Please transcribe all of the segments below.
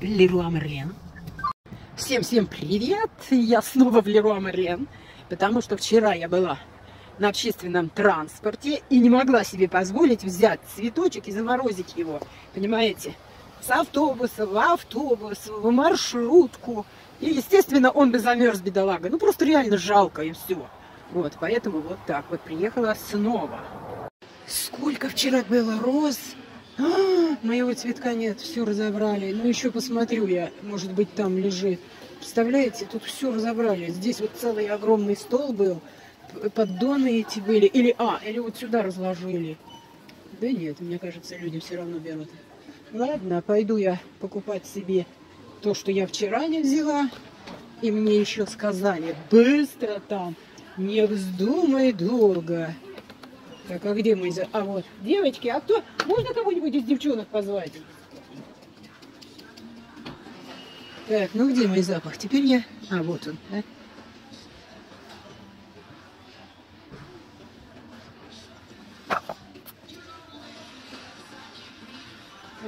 Леруа Мерлен. Всем привет! Я снова в Леруа Мерлен, потому что вчера я была на общественном транспорте и не могла себе позволить взять цветочек и заморозить его, понимаете? С автобуса в автобус, в маршрутку. И, естественно, он бы замерз, бедолага. Ну, просто реально жалко, и все. Вот, поэтому вот так вот приехала снова. Сколько вчера было роз! Моего цветка нет, все разобрали. Ну, еще посмотрю я, может быть, там лежит. Представляете, тут все разобрали. Здесь вот целый огромный стол был, поддоны эти были. Или вот сюда разложили. Да нет, мне кажется, люди все равно берут. Ладно, пойду я покупать себе то, что я вчера не взяла. И мне еще сказали, быстро там, не вздумай долго. Так, а где мы? Вот, девочки, а кто? Можно кого-нибудь из девчонок позвать? Так, ну где мой запах? Теперь я... вот он, да?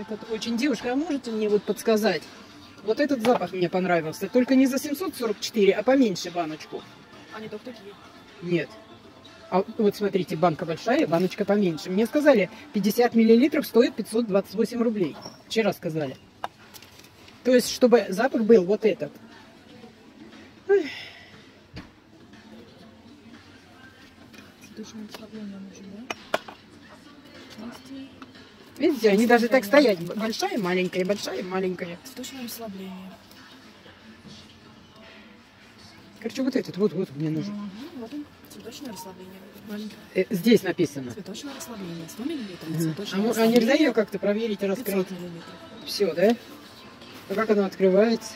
Этот очень... Девушка, а можете мне вот подсказать? Вот этот запах мне понравился. Только не за 744, а поменьше баночку. Они только такие. Нет. А вот смотрите, банка большая, баночка поменьше. Мне сказали, 50 миллилитров стоит 528 рублей. Вчера сказали. То есть, чтобы запах был вот этот. Цветочное расслабление нужно, да? Видите, они даже так стоят. Большая, маленькая, большая, маленькая. Цветочное расслабление. Короче, вот этот, вот мне нужен. Вот он, цветочное расслабление. Здесь написано. Цветочное расслабление. 100 мл. А нельзя ее как-то проверить и раскрыть? Все, да? А как оно открывается?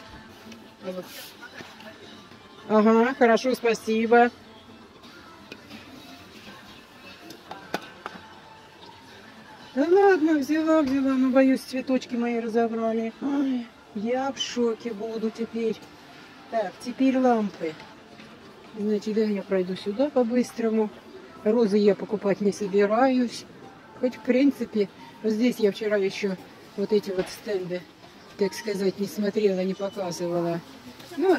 Ага, хорошо, спасибо. Да ладно, взяла, но боюсь, цветочки мои разобрали. Ой, я в шоке буду теперь. Так, теперь лампы. Значит, да, я пройду сюда по-быстрому. Розы я покупать не собираюсь. Хоть, в принципе, вот здесь я вчера еще вот эти вот стенды, так сказать, не смотрела, не показывала. Ну,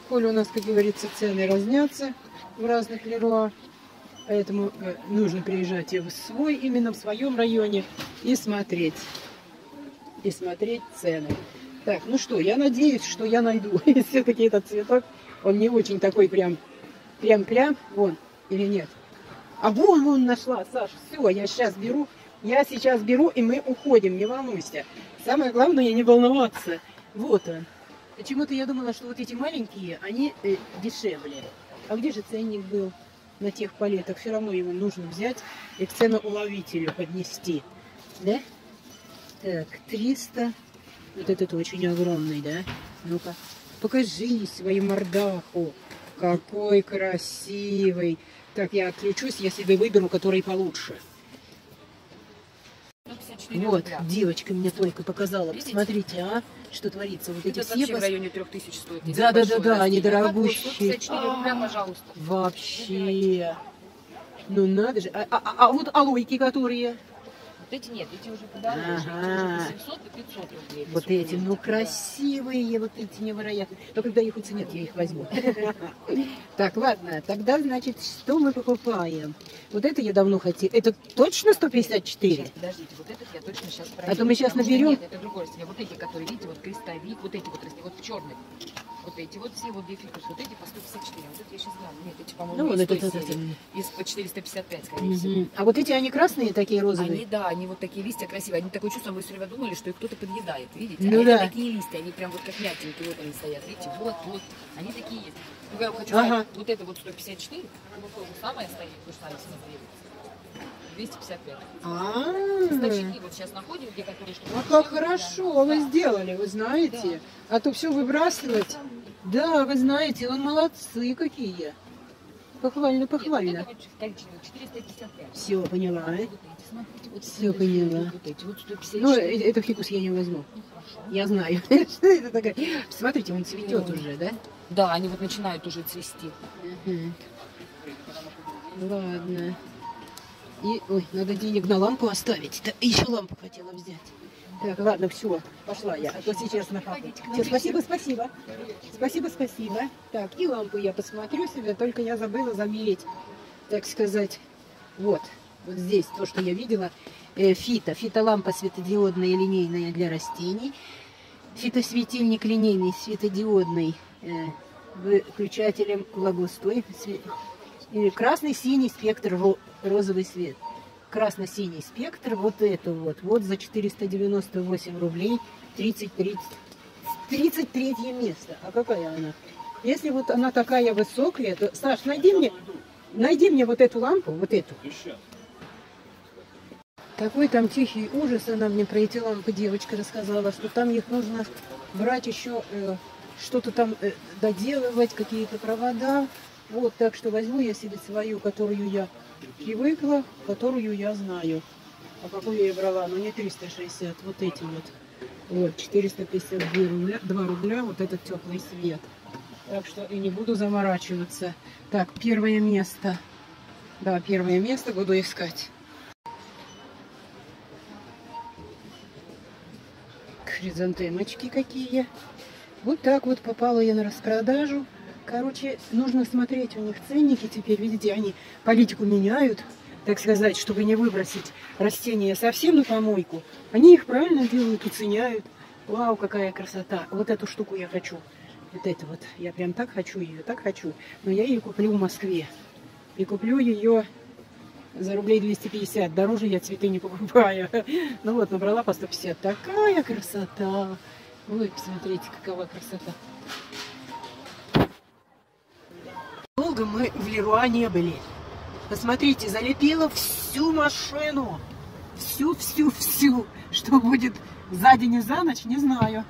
коль у нас, как говорится, цены разнятся в разных Леруа, поэтому нужно приезжать и в свой, именно в своем районе, и смотреть цены. Так, ну что, я надеюсь, что я найду все-таки этот цветок. Он не очень такой прям, вон, или нет? А вон нашла, Саш, все, я сейчас беру, и мы уходим, не волнуйся. Самое главное, не волноваться. Вот он. Почему-то я думала, что вот эти маленькие, они дешевле. А где же ценник был на тех палетах? Все равно его нужно взять и к ценоуловителю поднести. Да? Так, 300. Вот этот очень огромный, да? Ну-ка, покажи свою мордаху. Какой красивый. Так, я отключусь, я себе выберу, который получше. Вот, девочка мне только показала. Посмотрите, что творится. Вот эти все в районе 3000 стоит. Да, они дорогущие. 54 рубля, пожалуйста. Вообще. Ну надо же. А вот алойки, которые... Вот эти нет, эти уже подороже. 700 и 500 рублей. Вот эти, ну красивые, вот эти невероятные. Но когда их уценят, я их возьму. Так, ладно, тогда, значит, что мы покупаем? Вот это я давно хотела. Это точно 154? Сейчас, подождите, вот этот я точно сейчас проверю. А то мы сейчас наберем. Нет, это другое растение. Вот эти, которые, видите, вот крестовик, вот эти вот растения, вот черный. Вот эти вот все, вот бификус, вот эти по 154. Вот это я сейчас знаю. Нет, эти, по-моему, ну, вот из той это, серии. Из по 455, скорее всего. А вот эти, они красные, такие розовые? Они, да, они вот такие листья красивые. Они такое чувство, мы все время думали, что их кто-то подъедает, видите? Ну, да. Да. Такие листья, они прям вот как мягенькие, вот они стоят, видите? Вот, они такие есть. Ну, я хочу сказать, вот это вот 154, оно тоже самое стоит, вы же сами смотрели. 255. Поставщики вот сейчас находим, где которые что. А как хорошо вы сделали, вы знаете. А то все выбрасывать. Да, вы знаете, вы молодцы какие. Похвально. 455. Все, поняла, Смотрите, вот все поняла. Вот эти вот 154. Ну, эту фикус я не возьму. Я знаю. Что это такое? Смотрите, он цветет уже, да? Да, они вот начинают уже цвести. Ладно. И, ой, надо денег на лампу оставить. Да, еще лампу хотела взять. Так, ладно, все, пошла я. А то сейчас нахапаю. Все, спасибо, спасибо. Спасибо, спасибо. Так, и лампу я посмотрю себе, только я забыла замерить, так сказать. Вот здесь то, что я видела. Фитолампа светодиодная линейная для растений. Фитосветильник линейный светодиодный выключателем влагоустой. Красный, синий спектр, розовый свет. Красно-синий спектр, вот это вот за 498 рублей, 33 место. А какая она? Если вот она такая высокая, то, Саш, найди мне вот эту лампу, вот эту. Какой там тихий ужас, она мне про эти лампы девочка рассказала, что там их нужно брать еще, что-то там доделывать, какие-то провода. Вот, так что возьму я себе свою, которую я привыкла, которую я знаю. А какую я брала? Ну не 360, вот эти вот. Вот, 452 рубля, вот этот теплый свет. Так что и не буду заморачиваться. Так, первое место. Да, первое место буду искать. Хризантемочки какие. Вот так вот попала я на распродажу. Короче, нужно смотреть у них ценники теперь. Видите, они политику меняют, так сказать, чтобы не выбросить растения совсем на помойку. Они их правильно делают, уценяют. Вау, какая красота. Вот эту штуку я хочу. Вот это вот. Я прям так хочу ее, так хочу. Но я ее куплю в Москве. И куплю ее за рублей 250. Дороже я цветы не покупаю. Ну вот, набрала по 150. Такая красота. Ой, посмотрите, какова красота. Долго мы в Леруа не были. Посмотрите, залепила всю машину. Всю. Что будет за день и за ночь, не знаю.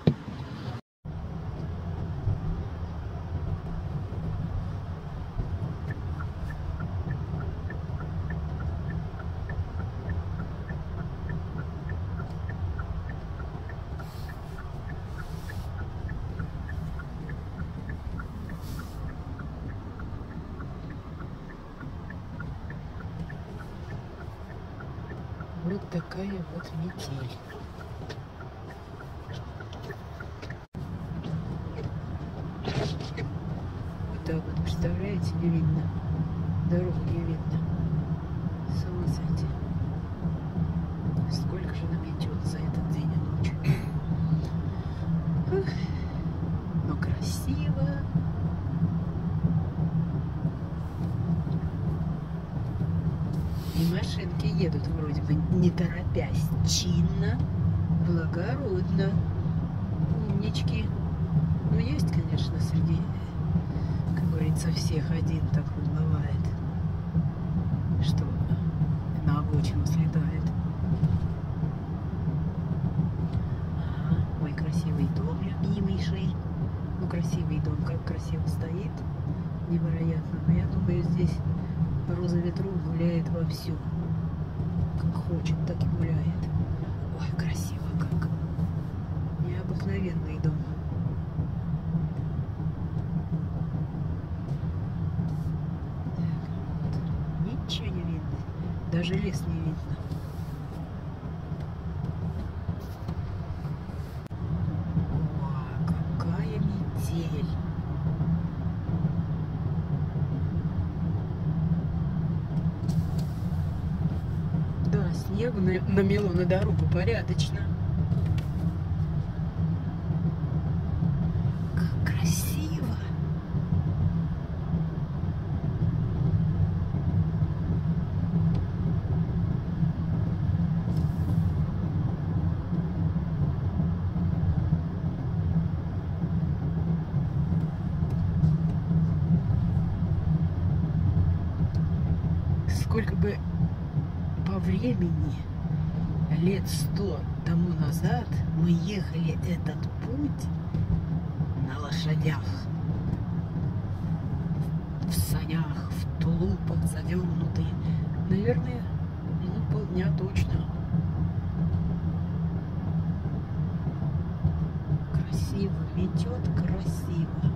Вот такая вот метель. Вот так вот, представляете, не видно. Дорогу не видно. С ума сойти. Сколько же наметет за этот день и ночь. Но красиво. И машинки едут вроде бы не торопясь, чинно, благородно, умнички. Ну, есть, конечно, среди, как говорится, всех один такой бывает, что на обочину слетает. Ага, мой красивый дом, любимейший. Ну, красивый дом, как красиво стоит, невероятно. Но я думаю, здесь роза ветров гуляет вовсю. Как хочет, так и гуляет. Ой, красиво как. Необыкновенный дом. Так, вот. Ничего не видно. Даже лес не видно. О, какая метель. Снегу намело на дорогу порядочно. Как красиво. Сколько бы по времени, лет 100 тому назад, мы ехали этот путь на лошадях, в санях, в тулупах завернутые. Наверное, ну, полдня точно. Красиво, метет красиво.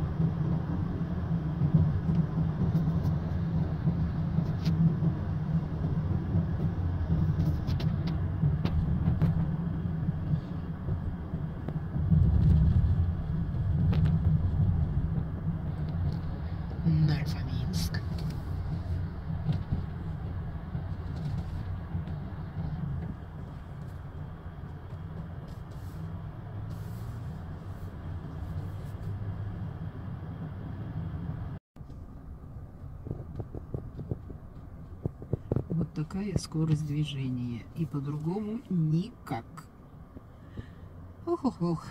Вот такая скорость движения. И по-другому никак. Ох-ох-ох.